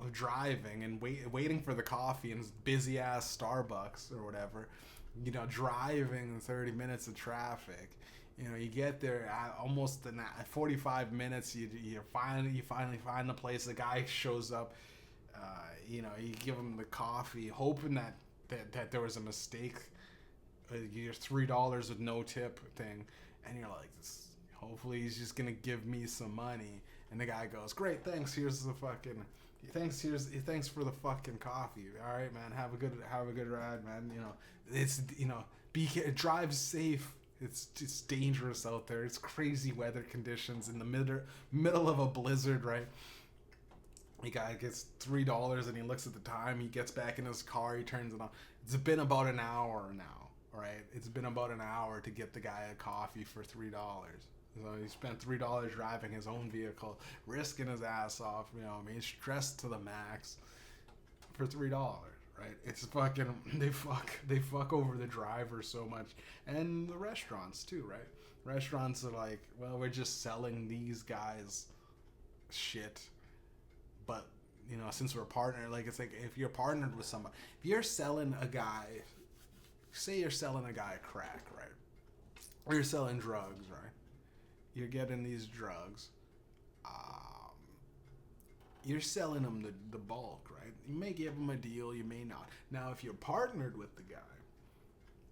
A: of driving and waiting for the coffee in busy ass Starbucks or whatever. Driving 30 minutes of traffic. You get there at almost 45 minutes. You finally find the place. The guy shows up. You give him the coffee, hoping that there was a mistake. Your $3 with no tip thing, and you're like, hopefully he's just gonna give me some money. And the guy goes, great, thanks. Here's the fucking thanks for the fucking coffee. All right, man. Have a good ride, man. Drive safe. It's dangerous out there. It's crazy weather conditions in the middle of a blizzard, right? The guy gets $3 and he looks at the time. He gets back in his car. He turns it on. It's been about an hour now, right? It's been about an hour to get the guy a coffee for $3. So he spent $3 driving his own vehicle, risking his ass off. He's stressed to the max for $3, right? It's fucking they fuck over the driver so much, and the restaurants too, right? Restaurants are like, well, we're just selling these guys shit, but since we're partnered, like, it's like if you're partnered with somebody, if you're selling a guy, say you're selling a guy crack, right? Or you're selling drugs, right? You're getting these drugs. You're selling them the bulk, right? You may give them a deal, you may not. Now, if you're partnered with the guy,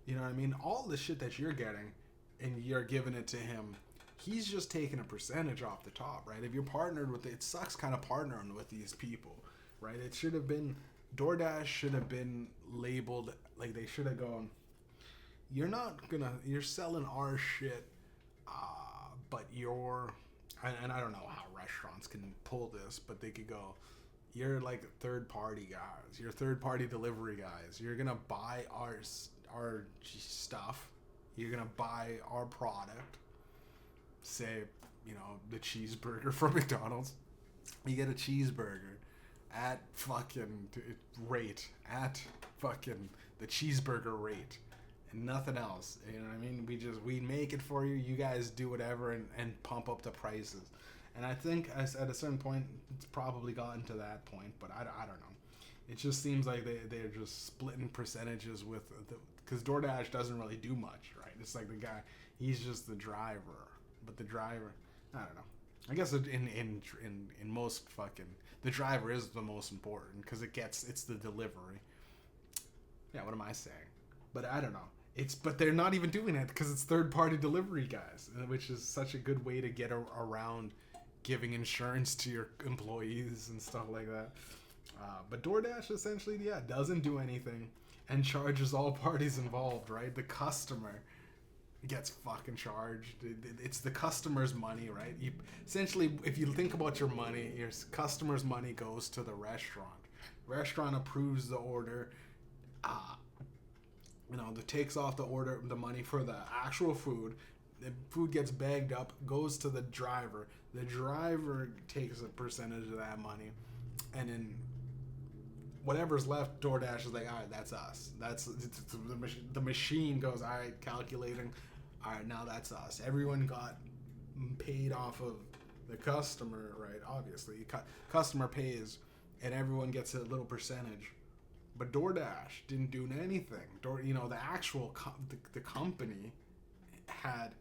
A: you know what I mean? All the shit that you're getting and you're giving it to him, he's just taking a percentage off the top, right? If you're partnered with it sucks kind of partnering with these people, right? It should have been, DoorDash should have been labeled, like, they should have gone, you're selling our shit, but and I don't know how restaurants can pull this, but they could go, you're like third-party guys, you're third-party delivery guys, you're gonna buy our stuff, you're gonna buy our product, say, the cheeseburger from McDonald's, you get a cheeseburger at fucking the cheeseburger rate, and nothing else. You know what I mean? We make it for you. You guys do whatever and pump up the prices. And I think at a certain point, it's probably gotten to that point, but I don't know. It just seems like they're just splitting percentages with because DoorDash doesn't really do much, right? It's like the guy, he's just the driver, but the driver, I don't know. I guess in most fucking, the driver is the most important because it's the delivery. Yeah, what am I saying? But I don't know. But they're not even doing it because it's third-party delivery guys, which is such a good way to get around giving insurance to your employees and stuff like that. But DoorDash essentially, doesn't do anything and charges all parties involved, right? The customer gets fucking charged. It's the customer's money, right? Essentially, if you think about your money, your customer's money goes to the restaurant. Restaurant approves the order. Takes off the money for the actual food. The food gets bagged up, goes to the driver. The driver takes a percentage of that money, and then whatever's left, DoorDash is like, all right, that's us. The machine goes, all right, calculating. All right, now that's us. Everyone got paid off of the customer, right? Obviously, customer pays, and everyone gets a little percentage. But DoorDash didn't do anything. The actual the company had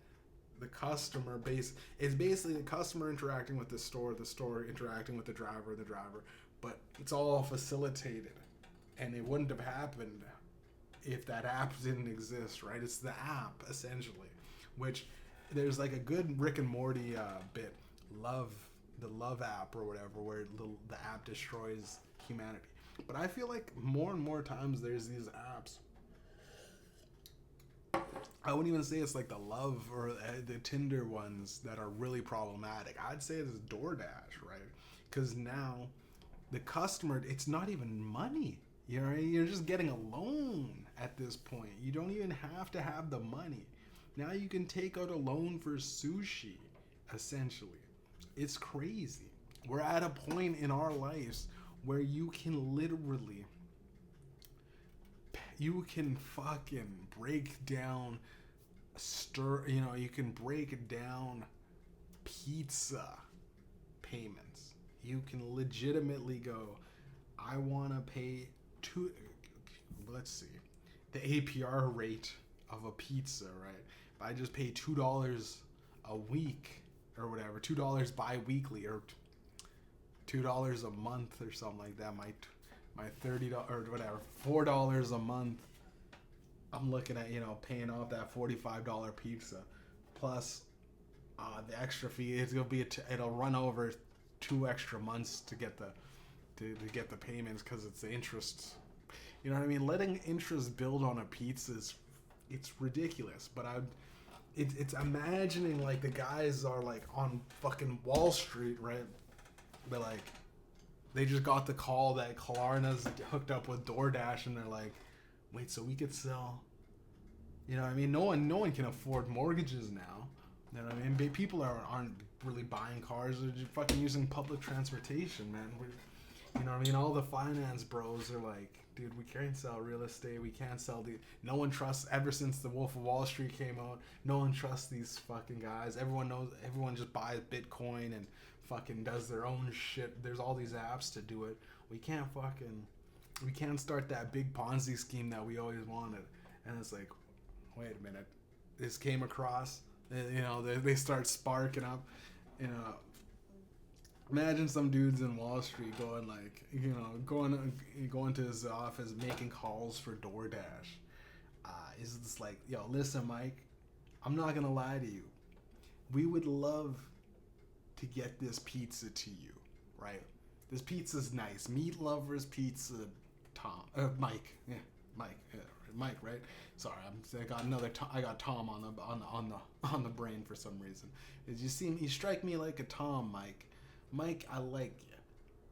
A: the customer base. It's basically the customer interacting with the store interacting with the driver. But it's all facilitated, and it wouldn't have happened if that app didn't exist, right? It's the app essentially, which there's like a good Rick and Morty bit, the Love app or whatever, where the app destroys humanity. But I feel like more and more times there's these apps. I wouldn't even say it's like the Love or the Tinder ones that are really problematic. I'd say it's DoorDash, right? Because now the customer, it's not even money. You're just getting a loan at this point. You don't even have to have the money. Now you can take out a loan for sushi, essentially. It's crazy. We're at a point in our lives where you can literally, you can fucking break down, you can break down pizza payments. You can legitimately go, I want to pay let's see, the APR rate of a pizza, right? If I just pay $2 a week or whatever, $2 bi-weekly or $2 a month or something like that, my $30 or whatever, $4 a month, I'm looking at, paying off that $45 pizza plus the extra fee. It'll run over 2 extra months to get the payments because it's the interest. You know what I mean? Letting interest build on a pizza it's ridiculous. But it's imagining like the guys are like on fucking Wall Street, right? But like they just got the call that Klarna's hooked up with DoorDash, and they're like, wait, so we could sell? You know what I mean? No one can afford mortgages now. You know what I mean? People aren't really buying cars. They're just fucking using public transportation, man. You know what I mean? All the finance bros are like, dude, we can't sell real estate. We can't sell no one trusts, ever since the Wolf of Wall Street came out, no one trusts these fucking guys. Everyone just buys Bitcoin and fucking does their own shit. There's all these apps to do it. We can't start that big Ponzi scheme that we always wanted. And it's like, wait a minute. This came across, they start sparking up, Imagine some dudes in Wall Street going like, going to his office, making calls for DoorDash. Is this like, yo, listen, Mike, I'm not gonna lie to you. We would love to get this pizza to you, right? This pizza's nice. Meat Lovers Pizza, Mike. Yeah, Mike, right? Sorry, I got Tom on the brain for some reason. You strike me like a Tom, Mike. Mike, I like you.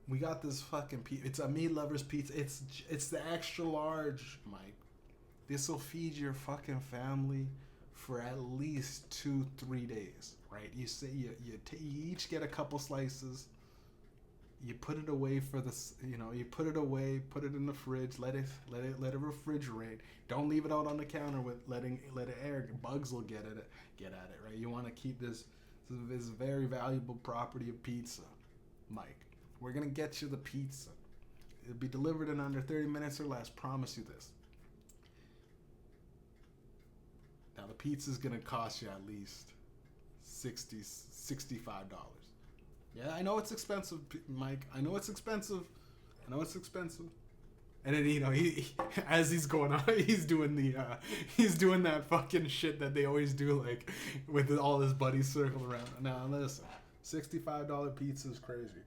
A: We got this fucking pizza. It's a Meat Lovers Pizza. It's the extra large, Mike. This will feed your fucking family for at least 2-3 days, right? You say you each get a couple slices. You put it away for this. You put it away. Put it in the fridge. Let it refrigerate. Don't leave it out on the counter with let it air. Bugs will get at it, right? You want to keep this very valuable property of pizza, Mike. We're gonna get you the pizza. It'll be delivered in under 30 minutes or less. Promise you this. Now the pizza's gonna cost you at least $65. Yeah, I know it's expensive, Mike. I know it's expensive. And then, you know, he as he's going on, he's doing that fucking shit that they always do, like, with all his buddies circle around. Now, listen, $65 pizza is crazy.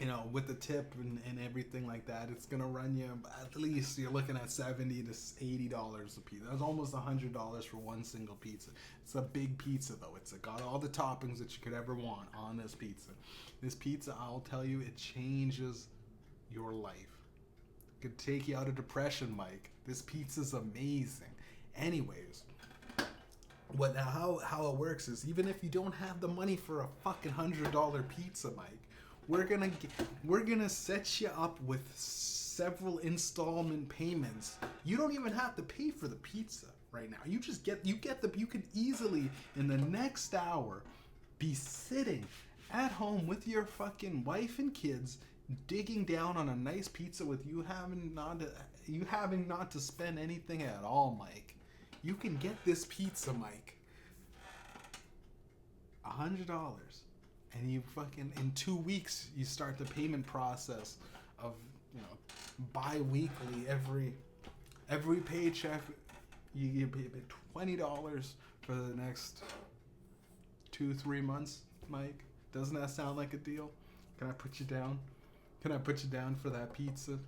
A: You know, with the tip and everything like that, it's gonna run you at least, you're looking at $70 to $80 a pizza. That's almost $100 for one single pizza. It's a big pizza though. It's got all the toppings that you could ever want on this pizza. This pizza, I'll tell you, it changes your life. It could take you out of depression, Mike. This pizza's amazing. Anyways, how it works is, even if you don't have the money for a fucking $100 pizza, Mike, we're gonna set you up with several installment payments. You don't even have to pay for the pizza right now. You could easily in the next hour be sitting at home with your fucking wife and kids, digging down on a nice pizza with you having not to spend anything at all, Mike. You can get this pizza, Mike. $100. And you fucking, in 2 weeks, you start the payment process of, you know, bi-weekly, every paycheck, you pay $20 for the next 2-3 months, Mike. Doesn't that sound like a deal? Can I put you down? Can I put you down for that pizza?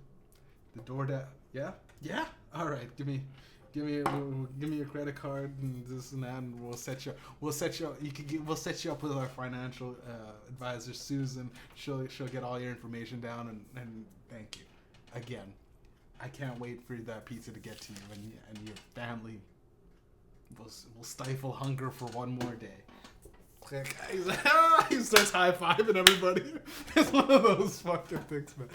A: The DoorDash? Yeah? Yeah? All right, give me your credit card and this and that, and we'll set you up with our financial advisor, Susan. She'll get all your information down, and thank you again. I can't wait for that pizza to get to you, and your family will stifle hunger for one more day. Click. He starts high-fiving everybody. It's one of those fucking things, man.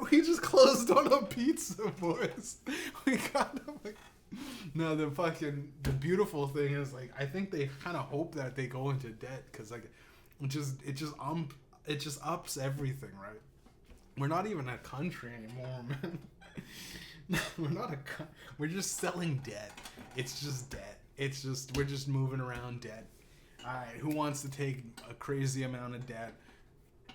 A: We just closed on a pizza, boys. We got them. Like, no, the beautiful thing is, like, I think they kind of hope that they go into debt, because, like, it just ups everything, right? We're not even a country anymore, man. We're just selling debt. It's just debt. We're just moving around debt. All right, who wants to take a crazy amount of debt?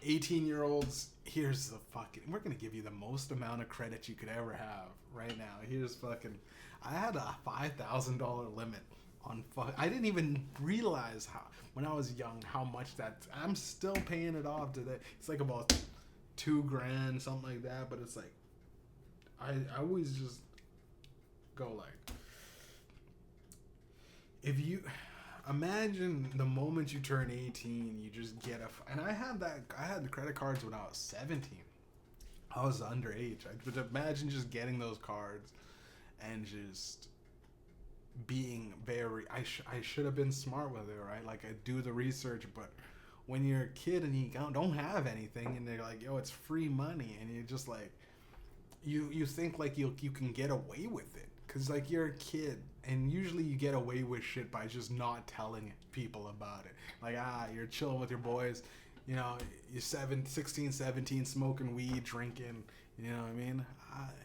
A: 18-year-olds, here's the fucking, we're going to give you the most amount of credit you could ever have right now. Here's fucking, I had a $5,000 limit on I didn't even realize when I was young, how much I'm still paying it off today. It's like about $2,000, something like that, but it's like, I always just go like, if you imagine the moment you turn 18, you just get and I had the credit cards when I was 17. I was underage. But imagine just getting those cards and just being I should have been smart with it, right? Like, I do the research, but when you're a kid and you don't have anything, and they're like, yo, it's free money, and you're just like, you think like you can get away with it. Because, like, you're a kid, and usually you get away with shit by just not telling people about it. Like, you're chilling with your boys, you know, you're 16, 17, smoking weed, drinking, you know what I mean?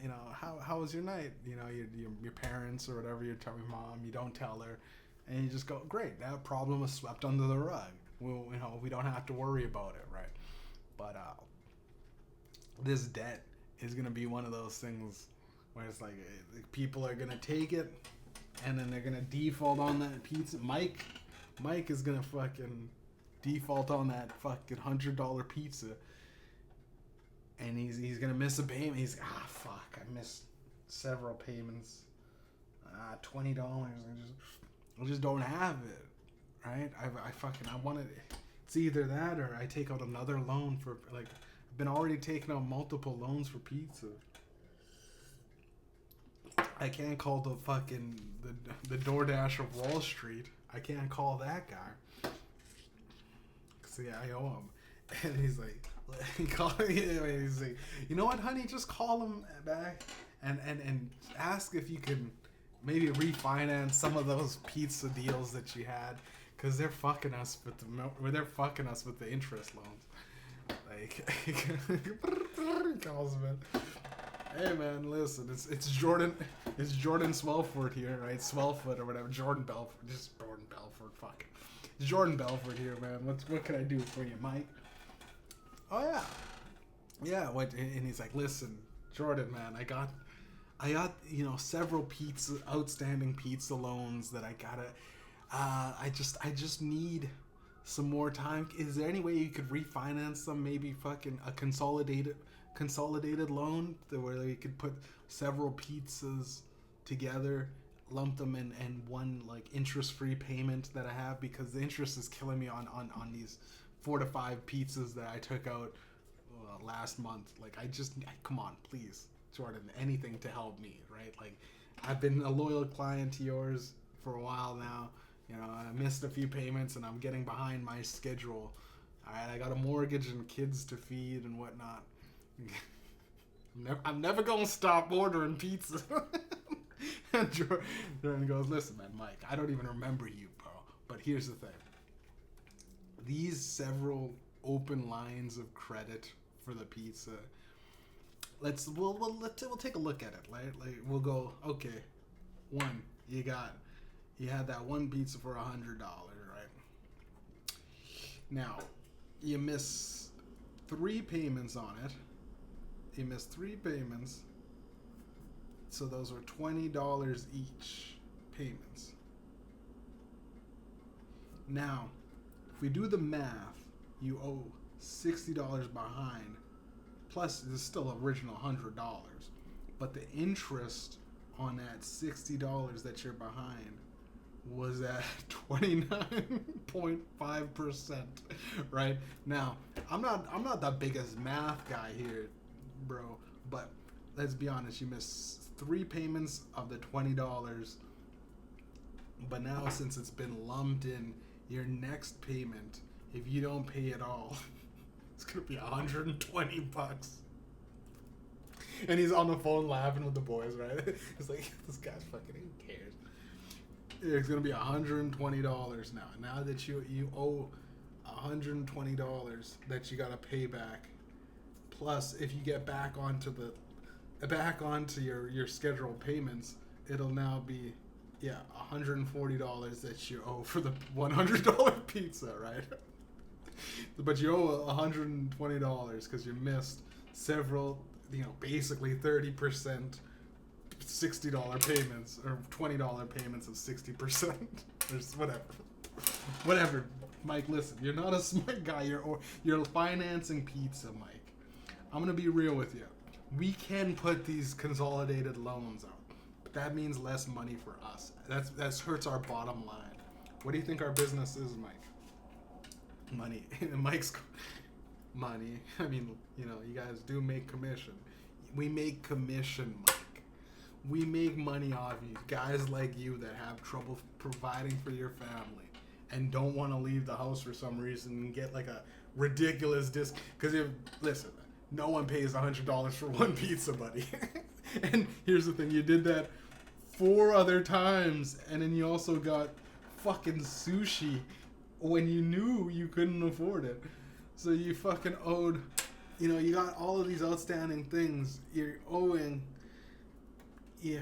A: You know, how was your night? You know, your parents or whatever, you're telling your mom, you don't tell her, and you just go, great, that problem was swept under the rug. We don't have to worry about it, right? But this debt is going to be one of those things where it's like, people are gonna take it, and then they're gonna default on that pizza. Mike is gonna fucking default on that fucking $100 pizza, and he's gonna miss a payment. He's fuck, I missed several payments. $20. I just don't have it, right? I wanted it. It's either that or I take out another loan for, like, I've been already taking out multiple loans for pizza. I can't call the fucking the DoorDash of Wall Street. I can't call that guy. See, I owe him, and he's like, he's like, you know what, honey, just call him back and ask if you can maybe refinance some of those pizza deals that you had, because they're fucking us with the interest loans. Like, he calls him in. Hey man, listen, it's Jordan Swellford here, right? Swellfoot or whatever, Jordan Belford, just Jordan Belford, fuck it. It's Jordan Belford here, man. What can I do for you, Mike? Oh yeah. What? And he's like, listen, Jordan, man, I got several outstanding pizza loans that I gotta. I just need some more time. Is there any way you could refinance them? Maybe fucking a consolidated loan where you could put several pizzas together, lump them in one like interest-free payment that I have, because the interest is killing me on these 4 to 5 pizzas that I took out last month. Like come on, please, Jordan, anything to help me, right? Like, I've been a loyal client to yours for a while now. You know, I missed a few payments and I'm getting behind my schedule. All right, I got a mortgage and kids to feed and whatnot. I'm never gonna stop ordering pizza. And Jordan goes, listen, man, Mike, I don't even remember you, bro. But here's the thing. These several open lines of credit for the pizza. We'll take a look at it, right? Like, we'll go, okay, one, you had that one pizza for $100, right? Now, you miss 3 payments on it. You missed 3 payments. So those were $20 each payments. Now, if we do the math, you owe $60 behind. Plus, there's still original $100. But the interest on that $60 that you're behind was at 29.5%, right? Now, I'm not the biggest math guy here, bro, but let's be honest, you missed 3 payments of the $20, but now since it's been lumped in, your next payment, if you don't pay it all, it's gonna be $120. And he's on the phone laughing with the boys, right? It's like, this guy's fucking, who cares? It's gonna be $120 now. Now that you owe $120 that you gotta pay back. Plus, if you get back onto your scheduled payments, it'll now be $140 that you owe for the $100 pizza, right? But you owe $120 because you missed several, basically 30% $60 payments, or $20 payments of 60%. There's whatever. Mike, listen, you're not a smart guy. You're financing pizza, Mike. I'm gonna be real with you. We can put these consolidated loans out, but that means less money for us. That hurts our bottom line. What do you think our business is, Mike? Money. Mike's money. I mean, you guys do make commission. We make commission, Mike. We make money off you, guys like you that have trouble providing for your family and don't want to leave the house for some reason and get like a ridiculous disc. Because listen, no one pays $100 for one pizza, buddy. And here's the thing, you did that 4 other times, and then you also got fucking sushi when you knew you couldn't afford it. So you fucking owed, you got all of these outstanding things. You're owing, you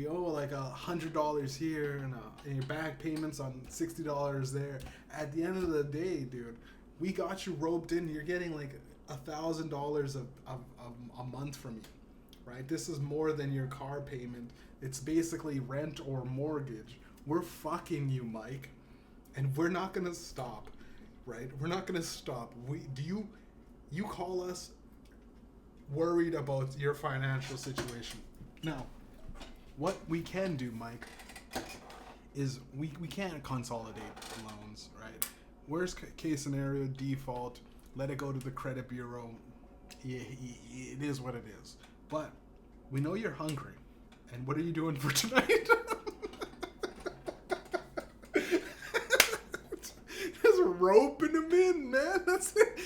A: owe like $100 here and your back payments on $60 there. At the end of the day, dude, we got you roped in. You're getting like $1,000 of a month from you, right? This is more than your car payment. It's basically rent or mortgage. We're fucking you, Mike, and we're not gonna stop, right? We're not gonna stop. You call us worried about your financial situation. Now, what we can do, Mike, is we can't consolidate loans, right? Worst case scenario, default, let it go to the credit bureau. It is what it is. But we know you're hungry. And what are you doing for tonight? Just roping them in, man. That's it.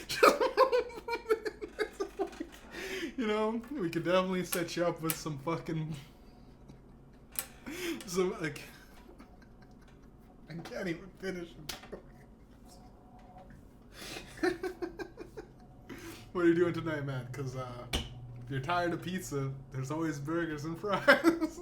A: We could definitely set you up with some fucking... I can't even finish it. What are you doing tonight, man? Because if you're tired of pizza, there's always burgers and fries.